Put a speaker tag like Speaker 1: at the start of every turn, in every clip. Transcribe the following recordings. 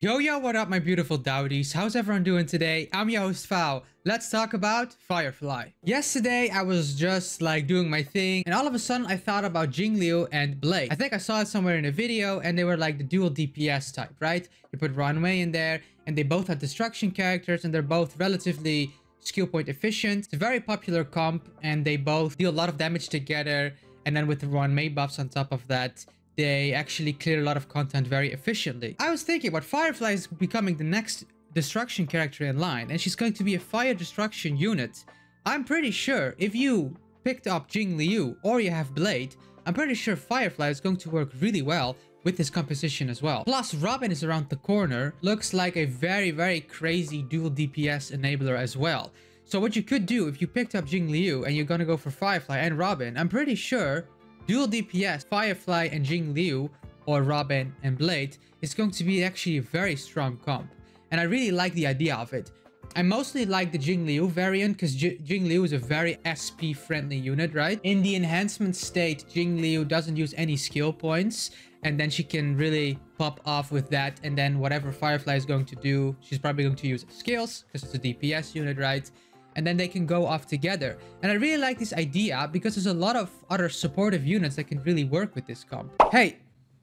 Speaker 1: Yo, yo, what up, my beautiful dowdies? How's everyone doing today? I'm your host, Fao. Let's talk about Firefly. Yesterday, I was just like doing my thing, and all of a sudden, I thought about Jing and Blade. I think I saw it somewhere in a video, and they were like the dual DPS type, right? You put Runway in there, and they both have destruction characters, and they're both relatively skill point efficient. It's a very popular comp, and they both deal a lot of damage together, and then with the Runway buffs on top of that, they actually clear a lot of content very efficiently. I was thinking about Firefly is becoming the next destruction character in line, and she's going to be a fire destruction unit. I'm pretty sure if you picked up Jing Liu or you have Blade, I'm pretty sure Firefly is going to work really well with this composition as well. Plus, Robin is around the corner. Looks like a very, very crazy dual DPS enabler as well. So what you could do if you picked up Jing Liu and you're gonna go for Firefly and Robin, I'm pretty sure dual DPS, Firefly and Jing Liu, or Robin and Blade, is going to be actually a very strong comp. And I really like the idea of it. I mostly like the Jing Liu variant because Jing Liu is a very SP friendly unit, right? In the enhancement state, Jing Liu doesn't use any skill points, and then she can really pop off with that, and then whatever Firefly is going to do, she's probably going to use skills because it's a DPS unit, right? And then they can go off together. And I really like this idea because there's a lot of other supportive units that can really work with this comp. Hey,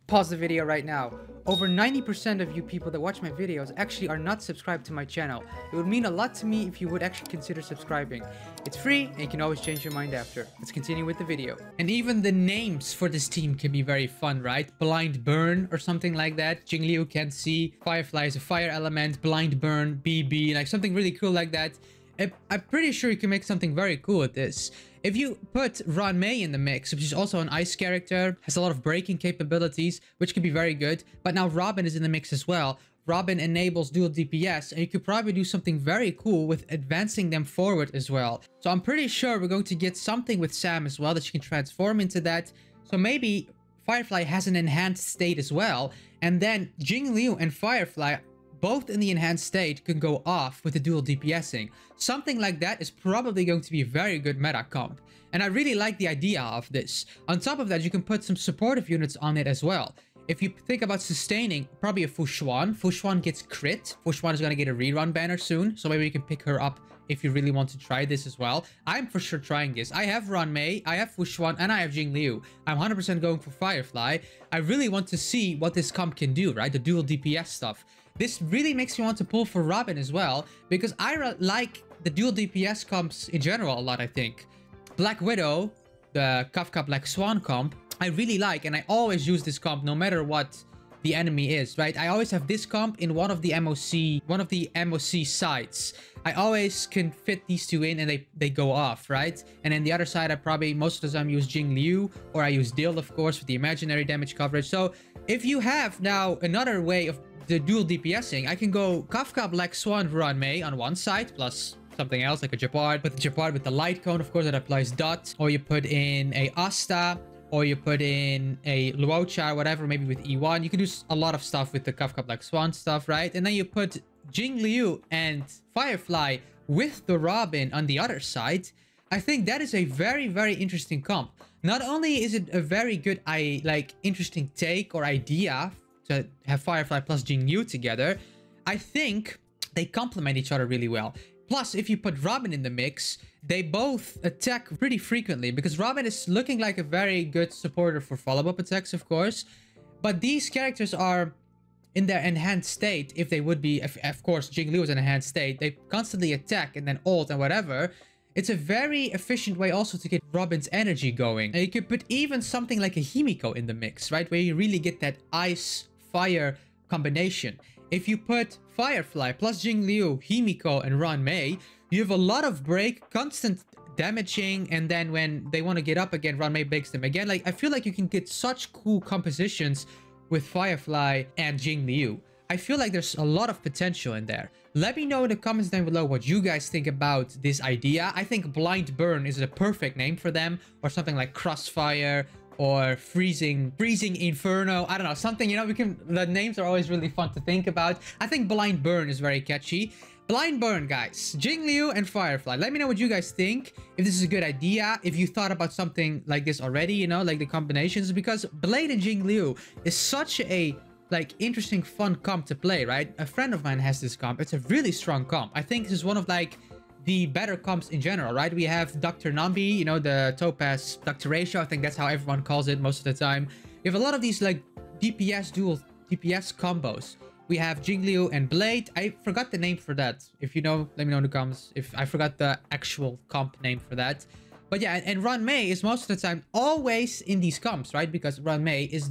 Speaker 1: pause the video right now. Over 90% of you people that watch my videos actually are not subscribed to my channel. It would mean a lot to me if you would actually consider subscribing. It's free and you can always change your mind after. Let's continue with the video. And even the names for this team can be very fun, right? Blind Burn or something like that. Jing Liu can't see. Firefly is a fire element. Blind Burn, BB, like something really cool like that. I'm pretty sure you can make something very cool with this. If you put Runmei in the mix, which is also an ice character, has a lot of breaking capabilities, which can be very good. But now Robin is in the mix as well. Robin enables dual DPS, and you could probably do something very cool with advancing them forward as well. So I'm pretty sure we're going to get something with Sam as well that you can transform into that. So maybe Firefly has an enhanced state as well. And then Jing Liu and Firefly, both in the enhanced state, can go off with the dual DPSing. Something like that is probably going to be a very good meta comp. And I really like the idea of this. On top of that, you can put some supportive units on it as well. If you think about sustaining, probably a Fushuan. Fushuan gets crit. Fushuan is going to get a rerun banner soon. So maybe you can pick her up if you really want to try this as well. I'm for sure trying this. I have Runmei, I have Fushuan, and I have Jing Liu. I'm 100% going for Firefly. I really want to see what this comp can do, right? The dual DPS stuff. This really makes me want to pull for Robin as well, because I like the dual DPS comps in general a lot, I think. Black Widow, the Kafka Black Swan comp, I really like, and I always use this comp no matter what the enemy is, right? I always have this comp in one of the MOC sides. I always can fit these two in and they go off, right? And then the other side, I probably most of the time use Jing Liu, or I use Dill, of course, with the imaginary damage coverage. So if you have now another way of the dual DPSing, I can go Kafka Black Swan Runmei on one side, plus something else like a Japard. With the Japard with the light cone, of course, that applies dot. Or you put in a Asta, or you put in a Luocha, whatever, maybe with E1. You can do a lot of stuff with the Kafka Black Swan stuff, right? And then you put Jing Liu and Firefly with the Robin on the other side. I think that is a very, very interesting comp. Not only is it a very good, interesting take or idea to have Firefly plus Jing Liu together, I think they complement each other really well. Plus, if you put Robin in the mix, they both attack pretty frequently, because Robin is looking like a very good supporter for follow-up attacks, of course. But these characters are in their enhanced state. If they would be, of course, Jing Liu is in enhanced state. They constantly attack and then ult and whatever. It's a very efficient way also to get Robin's energy going. And you could put even something like a Himiko in the mix, right? Where you really get that ice-fire combination. If you put Firefly plus Jing Liu, Himiko, and Runmei, you have a lot of break, constant damaging, and then when they want to get up again, Runmei breaks them again. Like, I feel like you can get such cool compositions with Firefly and Jing Liu. I feel like there's a lot of potential in there. Let me know in the comments down below what you guys think about this idea. I think Blind Burn is a perfect name for them, or something like Crossfire, or freezing inferno. I don't know, something, you know, the names are always really fun to think about. I think Blind Burn is very catchy. Blind Burn, guys. Jing Liu and Firefly. Let me know what you guys think. If this is a good idea. If you thought about something like this already, you know, like the combinations. Because Blade and Jing Liu is such a like interesting, fun comp to play, right? A friend of mine has this comp. It's a really strong comp. I think this is one of like the better comps in general, right? We have Dr. Nambi, you know, the Topaz Dr. Ratio. I think that's how everyone calls it most of the time. We have a lot of these like DPS dual DPS combos. We have Jing Liu and Blade. I forgot the name for that. If you know, let me know in the comments if I forgot the actual comp name for that. But yeah, and Ran Mei is most of the time always in these comps, right? Because Ran Mei is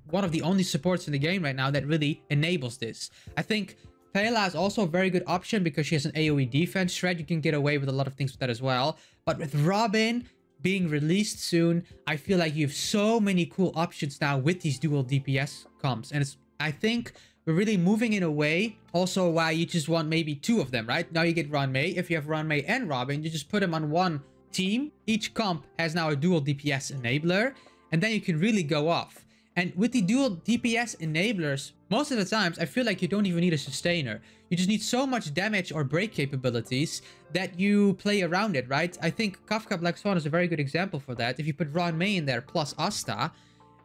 Speaker 1: one of the only supports in the game right now that really enables this. I think Pela is also a very good option because she has an AoE defense shred. You can get away with a lot of things with that as well. But with Robin being released soon, I feel like you have so many cool options now with these dual DPS comps. And I think we're really moving in a way also why you just want maybe two of them, right? Now you get Ran Mei. If you have Ran Mei and Robin, you just put them on one team. Each comp has now a dual DPS enabler, and then you can really go off. And with the dual DPS enablers, most of the times I feel like you don't even need a sustainer. You just need so much damage or break capabilities that you play around it, right? I think Kafka Black Swan is a very good example for that. If you put Ran Mei in there plus Asta,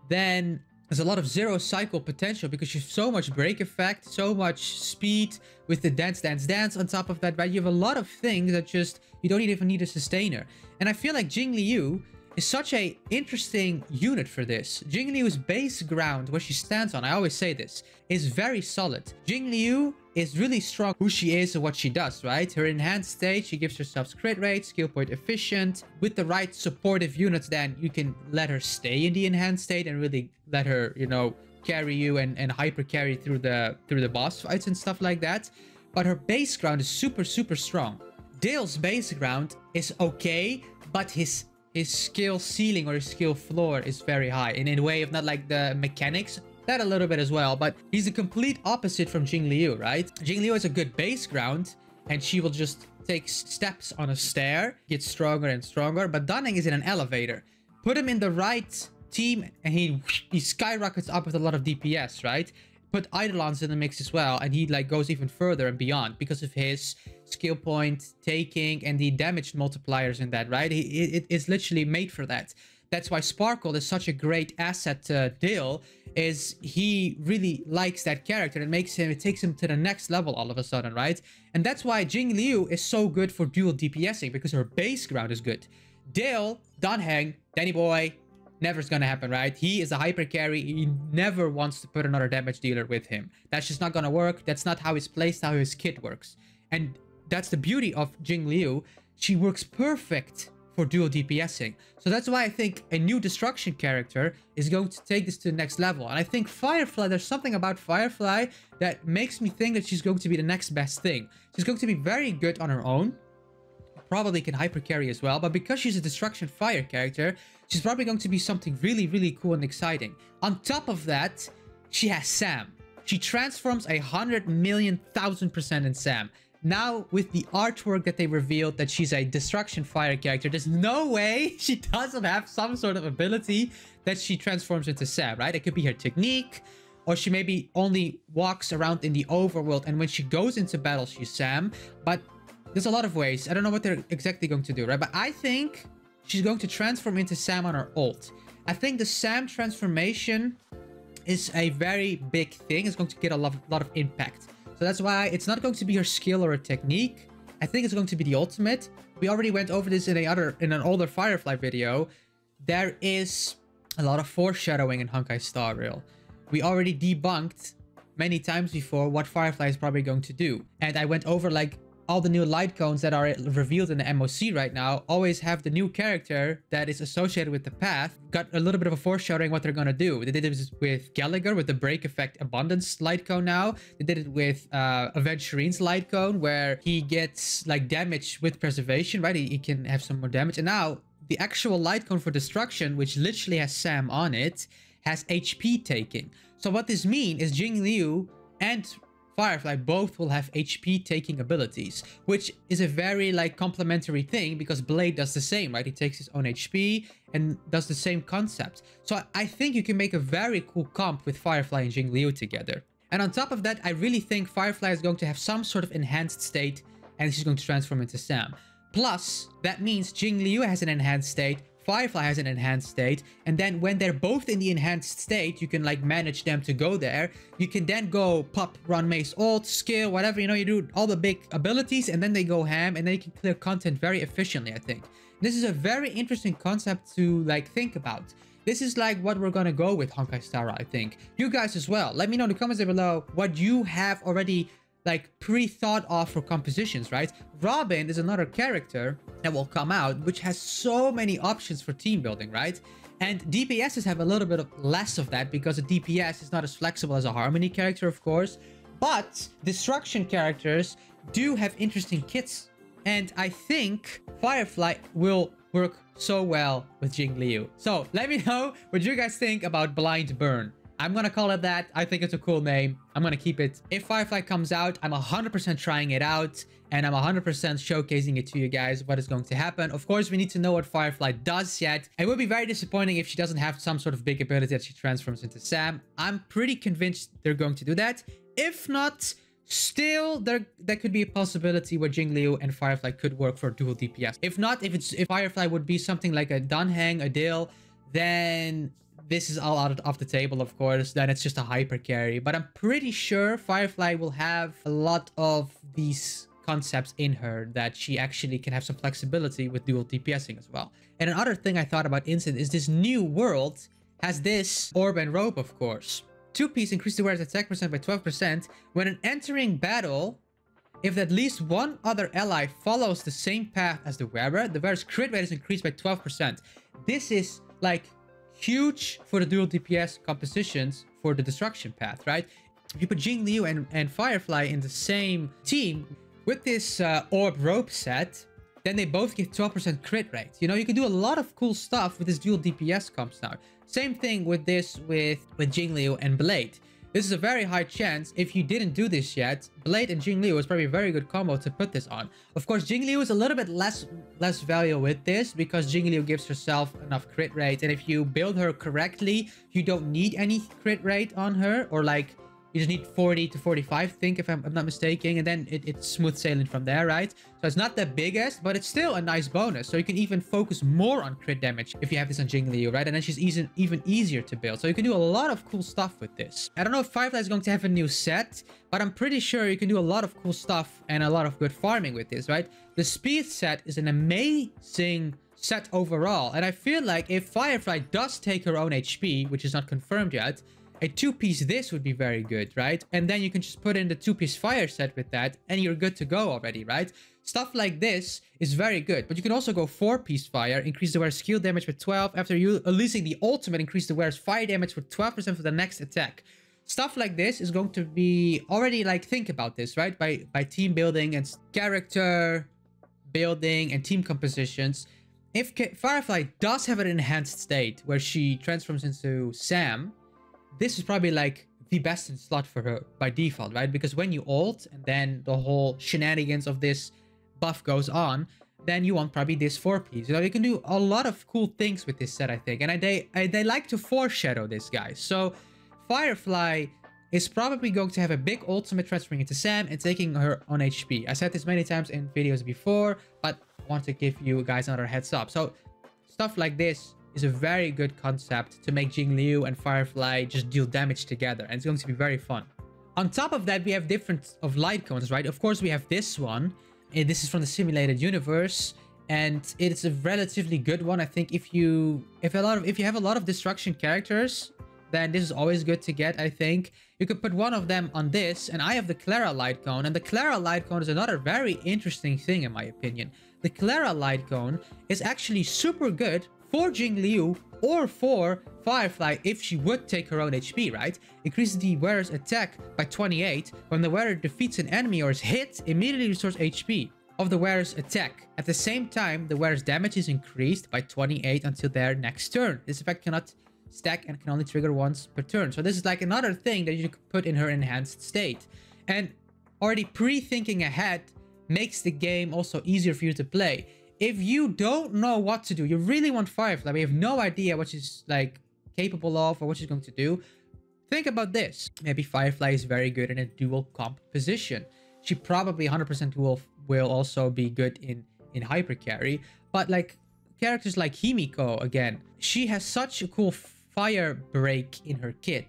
Speaker 1: then there's a lot of zero cycle potential because you have so much break effect, so much speed with the dance on top of that, right? You have a lot of things that just, you don't even need a sustainer. And I feel like Jing Liu is such a interesting unit for this. Jing Liu's base ground, what she stands on, I always say this, is very solid. Jing Liu is really strong who she is and what she does, right? Her enhanced state, she gives herself crit rate, skill point efficient. With the right supportive units, then you can let her stay in the enhanced state and really let her, you know, carry you and hyper carry through the boss fights and stuff like that. But her base ground is super strong. Dale's base ground is okay, but his skill ceiling or his skill floor is very high. And in a way of not like the mechanics, that a little bit as well, but he's a complete opposite from Jing Liu, right? Jing Liu has a good base ground and she will just take steps on a stair, get stronger and stronger, but Dunning is in an elevator. Put him in the right team and he skyrockets up with a lot of DPS, right? Put Eidolons in the mix as well and he like goes even further and beyond because of his skill point taking and the damage multipliers in that, right? It is literally made for that. That's why Sparkle is such a great asset to Dale, is he really likes that character. It takes him to the next level all of a sudden, right? And that's why Jing Liu is so good for dual DPSing, because her base ground is good. Dale, Dunhang, Danny Boy, never's gonna happen, right? He is a hyper carry. He never wants to put another damage dealer with him. That's just not gonna work. That's not how his playstyle, how his kit works. And that's the beauty of Jing Liu. She works perfect for dual DPSing. So that's why I think a new destruction character is going to take this to the next level. And I think Firefly, there's something about Firefly that makes me think that she's going to be the next best thing. She's going to be very good on her own. Probably can hyper carry as well, but because she's a destruction fire character, she's probably going to be something really cool and exciting. On top of that, she has Sam. She transforms 100,000,000% in Sam. Now, with the artwork that they revealed that she's a destruction fire character, there's no way she doesn't have some sort of ability that she transforms into Sam, right? It could be her technique, or she maybe only walks around in the overworld, and when she goes into battle, she's Sam. But there's a lot of ways. I don't know what they're exactly going to do, right? But I think she's going to transform into Sam on her ult. I think the Sam transformation is a very big thing. It's going to get a lot of impact. So that's why it's not going to be her skill or a technique. I think it's going to be the ultimate. We already went over this in an older Firefly video. There is a lot of foreshadowing in Honkai Star Rail. We already debunked many times before what Firefly is probably going to do. And I went over like all the new light cones that are revealed in the MOC right now always have the new character that is associated with the path. Got a little bit of a foreshadowing what they're gonna do. They did it with Gallagher with the break effect abundance light cone now. They did it with Aventurine's light cone where he gets like damage with preservation, right? He can have some more damage. And now the actual light cone for destruction, which literally has Sam on it, has HP taking. So what this means is Jing Liu and Firefly both will have HP taking abilities, which is a very like complementary thing because Blade does the same, right? He takes his own HP and does the same concept. So I think you can make a very cool comp with Firefly and Jing Liu together. And on top of that, I really think Firefly is going to have some sort of enhanced state and she's going to transform into Sam. Plus, that means Jing Liu has an enhanced state, Firefly has an enhanced state, and then when they're both in the enhanced state, you can like manage them to go there. You can then go pop, run, mace, ult, skill, whatever, you know, you do all the big abilities, and then they go ham, and then you can clear content very efficiently, I think. This is a very interesting concept to like think about. This is like what we're gonna go with Honkai Star, I think. You guys as well. Let me know in the comments down below what you have already like pre-thought of for compositions, right? Robin is another character that will come out, which has so many options for team building, right? And DPSs have a little bit of less of that because a DPS is not as flexible as a Harmony character, of course. But destruction characters do have interesting kits. And I think Firefly will work so well with Jing Liu. So let me know what you guys think about Blind Burn. I'm gonna call it that. I think it's a cool name. I'm gonna keep it. If Firefly comes out, I'm 100% trying it out, and I'm 100% showcasing it to you guys what is going to happen. Of course, we need to know what Firefly does yet. It would be very disappointing if she doesn't have some sort of big ability that she transforms into Sam. I'm pretty convinced they're going to do that. If not, still there could be a possibility where Jing Liu and Firefly could work for dual DPS. If not, if Firefly would be something like a Dunhang, a Dill, then this is all off the table, of course. Then it's just a hyper carry. But I'm pretty sure Firefly will have a lot of these concepts in her that she actually can have some flexibility with dual DPSing as well. And another thing I thought about Instant is this new world has this orb and rope, of course. 2-piece increase the wearer's attack percent by 12%. When an entering battle, if at least one other ally follows the same path as the wearer's crit rate is increased by 12%. This is like huge for the dual DPS compositions for the destruction path, right? If you put Jing Liu and Firefly in the same team with this orb rope set, then they both give 12% crit rate. You know, you can do a lot of cool stuff with this dual DPS comps now. Same thing with this with Jing Liu and Blade. This is a very high chance. If you didn't do this yet, Blade and Jing Liu is probably a very good combo to put this on. Of course, Jing Liu is a little bit less value with this because Jing Liu gives herself enough crit rate. And if you build her correctly, you don't need any crit rate on her, or like you just need 40 to 45, think, if I'm not mistaken, and then it's smooth sailing from there, right? So it's not the biggest, but it's still a nice bonus. So you can even focus more on crit damage if you have this on Jing Liu, right? And then she's even easier to build. So you can do a lot of cool stuff with this. I don't know if Firefly is going to have a new set, but I'm pretty sure you can do a lot of cool stuff and a lot of good farming with this, right? The speed set is an amazing set overall. And I feel like if Firefly does take her own HP, which is not confirmed yet, a 2-piece this would be very good, right? And then you can just put in the 2-piece fire set with that, and you're good to go already, right? Stuff like this is very good. But you can also go 4-piece fire, increase the wearer's skill damage with 12. After you releasing the ultimate, increase the wearer's fire damage with 12% for the next attack. Stuff like this is going to be already, like, think about this, right? By team building and character building and team compositions. If Firefly does have an enhanced state where she transforms into Sam, this is probably like the best in slot for her by default, right? Because when you ult and then the whole shenanigans of this buff goes on, then you want probably this 4-piece. You know, you can do a lot of cool things with this set, I think. And they like to foreshadow this, guys. So Firefly is probably going to have a big ultimate transferring into Sam and taking her on HP. I said this many times in videos before, but I want to give you guys another heads up. So stuff like this is a very good concept to make Jing Liu and Firefly just deal damage together, and it's going to be very fun. On top of that, we have different of light cones, right? Of course, we have this one, and this is from the simulated universe, and it's a relatively good one. I think if you have a lot of destruction characters, then this is always good to get. I think you could put one of them on this, and I have the Clara light cone, and the Clara light cone is another very interesting thing in my opinion. The Clara light cone is actually super good for Jing Liu or for Firefly if she would take her own HP, right? Increases the wearer's attack by 28. When the wearer defeats an enemy or is hit, immediately restores HP of the wearer's attack. At the same time, the wearer's damage is increased by 28 until their next turn. This effect cannot stack and can only trigger once per turn. So this is like another thing that you could put in her enhanced state. And already pre-thinking ahead makes the game also easier for you to play. If you don't know what to do, you really want Firefly, but you have no idea what she's like capable of or what she's going to do, think about this. Maybe Firefly is very good in a dual comp position. She probably 100% will also be good in hyper carry, but like characters like Himiko again. She has such a cool fire break in her kit.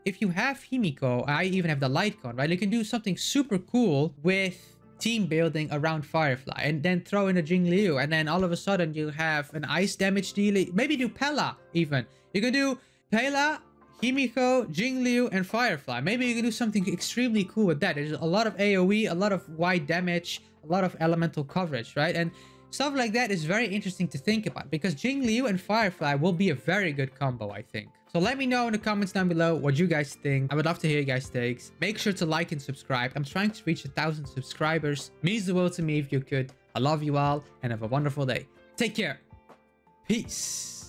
Speaker 1: If you have Himiko, I even have the light cone, right? You can do something super cool with team building around Firefly and then throw in a Jing Liu, and then all of a sudden you have an ice damage dealer. Maybe do Pella even. You can do Pella, Himiko, Jing Liu, and Firefly. Maybe you can do something extremely cool with that. There's a lot of AoE, a lot of wide damage, a lot of elemental coverage, right? And stuff like that is very interesting to think about because Jing Liu and Firefly will be a very good combo, I think. So let me know in the comments down below what you guys think. I would love to hear you guys' takes. Make sure to like and subscribe. I'm trying to reach 1,000 subscribers. Means the world to me if you could. I love you all and have a wonderful day. Take care. Peace.